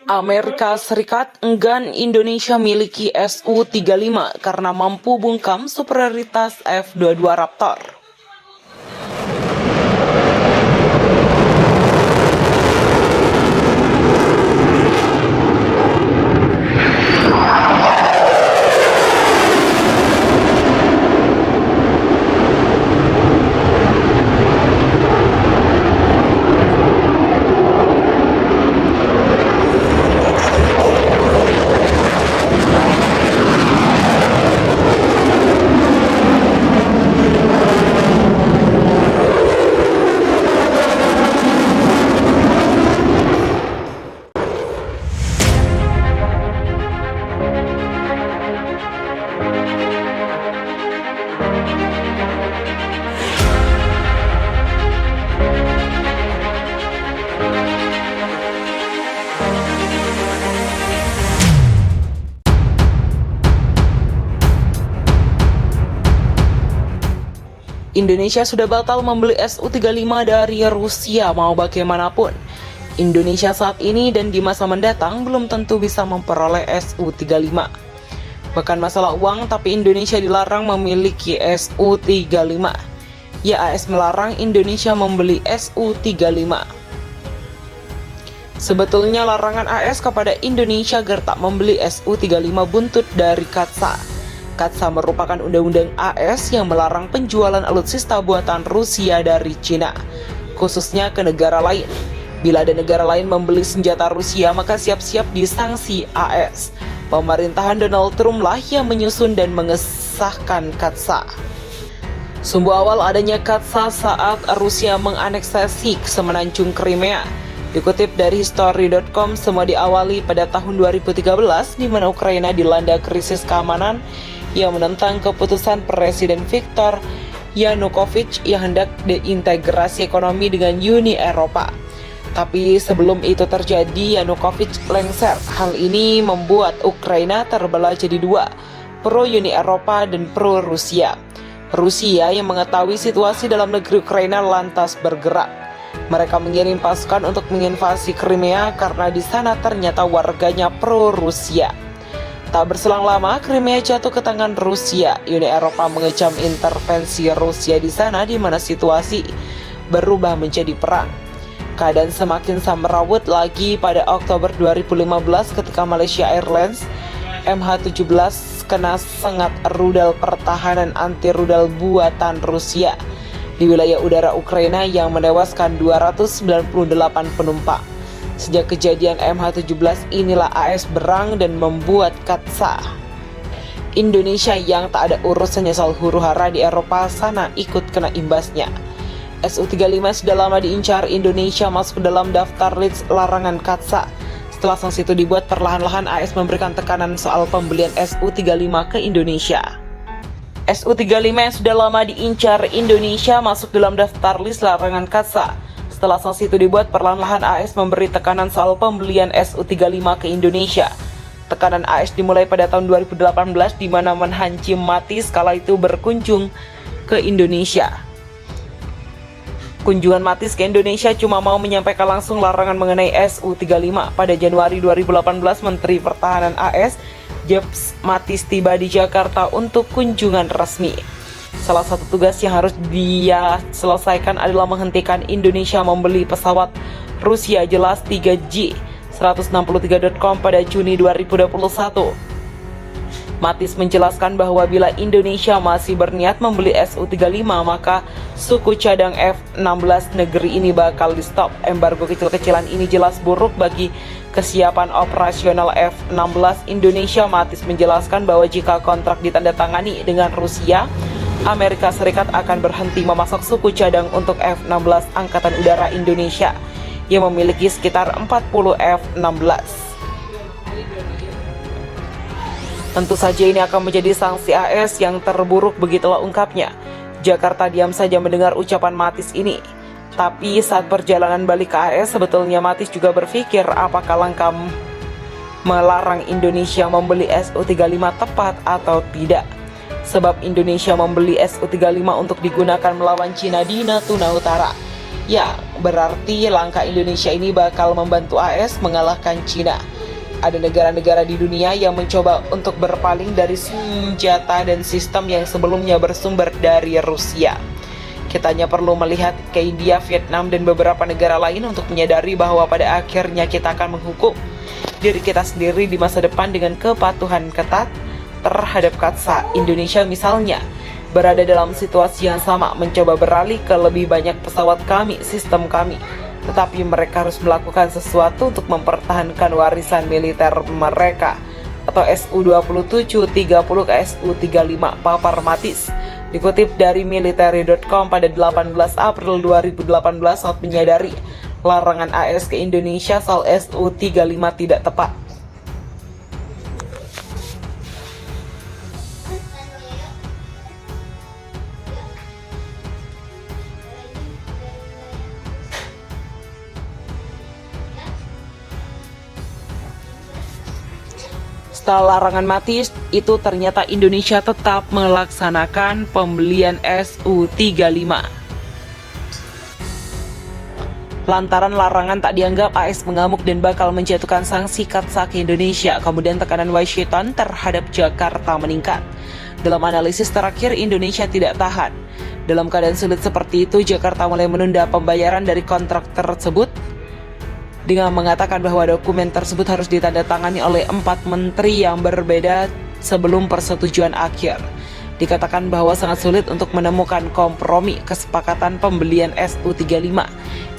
Amerika Serikat enggan Indonesia miliki Su-35 karena mampu bungkam superioritas F-22 Raptor. Indonesia sudah batal membeli Su-35 dari Rusia mau bagaimanapun. Indonesia saat ini dan di masa mendatang belum tentu bisa memperoleh Su-35. Bukan masalah uang, tapi Indonesia dilarang memiliki Su-35. Ya, AS melarang Indonesia membeli Su-35. Sebetulnya larangan AS kepada Indonesia agar tak membeli Su-35 buntut dari KATSA. KATSA merupakan undang-undang AS yang melarang penjualan alutsista buatan Rusia dari Cina, khususnya ke negara lain. Bila ada negara lain membeli senjata Rusia, maka siap-siap disanksi AS. Pemerintahan Donald Trump lah yang menyusun dan mengesahkan KATSA. Sumber awal adanya KATSA saat Rusia menganeksasi semenanjung Crimea. Dikutip dari History.com, semua diawali pada tahun 2013 di mana Ukraina dilanda krisis keamanan yang menentang keputusan Presiden Viktor Yanukovych yang hendak deintegrasi ekonomi dengan Uni Eropa. Tapi sebelum itu terjadi, Yanukovych lengser. Hal ini membuat Ukraina terbelah jadi dua, pro Uni Eropa dan pro Rusia. Rusia yang mengetahui situasi dalam negeri Ukraina lantas bergerak. Mereka mengirim pasukan untuk menginvasi Crimea karena di sana ternyata warganya pro Rusia. Tak berselang lama, Crimea jatuh ke tangan Rusia. Uni Eropa mengecam intervensi Rusia di sana, di mana situasi berubah menjadi perang. Keadaan semakin semrawut lagi pada Oktober 2015 ketika Malaysia Airlines MH17 kena sengat rudal pertahanan anti-rudal buatan Rusia di wilayah udara Ukraina yang menewaskan 298 penumpang. Sejak kejadian MH17 inilah AS berang dan membuat KATSA. Indonesia yang tak ada urusannya soal huru-hara di Eropa sana ikut kena imbasnya. Su-35 sudah lama diincar, Indonesia masuk dalam daftar list larangan KATSA. Setelah sanksi itu dibuat, perlahan-lahan AS memberikan tekanan soal pembelian Su-35 ke Indonesia. Su-35 yang sudah lama diincar Indonesia masuk dalam daftar list larangan KATSA. Setelah sanksi itu dibuat, perlahan-lahan AS memberi tekanan soal pembelian Su-35 ke Indonesia. Tekanan AS dimulai pada tahun 2018 di mana Menhan Jim Mattis kala itu berkunjung ke Indonesia. Kunjungan Mattis ke Indonesia cuma mau menyampaikan langsung larangan mengenai Su-35. Pada Januari 2018, Menteri Pertahanan AS James Mattis tiba di Jakarta untuk kunjungan resmi. Salah satu tugas yang harus dia selesaikan adalah menghentikan Indonesia membeli pesawat Rusia jelas 3J 163.com pada Juni 2021. Mattis menjelaskan bahwa bila Indonesia masih berniat membeli Su-35, maka suku cadang F-16 negeri ini bakal di stop. Embargo kecil-kecilan ini jelas buruk bagi kesiapan operasional F-16 Indonesia. Mattis menjelaskan bahwa jika kontrak ditandatangani dengan Rusia, Amerika Serikat akan berhenti memasok suku cadang untuk F-16 Angkatan Udara Indonesia yang memiliki sekitar 40 F-16. Tentu saja ini akan menjadi sanksi AS yang terburuk, begitulah ungkapnya. Jakarta diam saja mendengar ucapan Mattis ini. Tapi saat perjalanan balik ke AS, sebetulnya Mattis juga berpikir apakah langkah melarang Indonesia membeli Su-35 tepat atau tidak. Sebab Indonesia membeli Su-35 untuk digunakan melawan Cina di Natuna Utara. Ya, berarti langkah Indonesia ini bakal membantu AS mengalahkan Cina. Ada negara-negara di dunia yang mencoba untuk berpaling dari senjata dan sistem yang sebelumnya bersumber dari Rusia. Kita hanya perlu melihat ke India, Vietnam, dan beberapa negara lain untuk menyadari bahwa pada akhirnya kita akan menghukum diri kita sendiri di masa depan dengan kepatuhan ketat terhadap Katsa. Indonesia misalnya berada dalam situasi yang sama, mencoba beralih ke lebih banyak pesawat kami, sistem kami. Tetapi mereka harus melakukan sesuatu untuk mempertahankan warisan militer mereka, atau Su-27 30 ke Su-35 papar Matis. Dikutip dari military.com pada 18 April 2018 saat menyadari larangan AS ke Indonesia soal Su-35 tidak tepat. Setelah larangan mati itu, ternyata Indonesia tetap melaksanakan pembelian Su-35. Lantaran larangan tak dianggap, AS mengamuk dan bakal menjatuhkan sanksi Katsa ke Indonesia. Kemudian tekanan Washington terhadap Jakarta meningkat. Dalam analisis terakhir, Indonesia tidak tahan. Dalam keadaan sulit seperti itu, Jakarta mulai menunda pembayaran dari kontrak tersebut dengan mengatakan bahwa dokumen tersebut harus ditandatangani oleh 4 menteri yang berbeda sebelum persetujuan akhir. Dikatakan bahwa sangat sulit untuk menemukan kompromi kesepakatan pembelian Su-35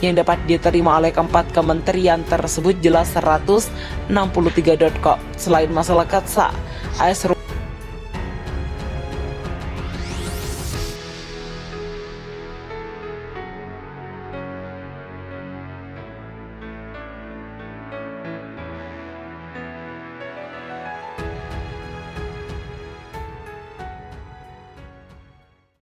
yang dapat diterima oleh keempat kementerian tersebut, jelas 163.com. Selain masalah Katsa, AS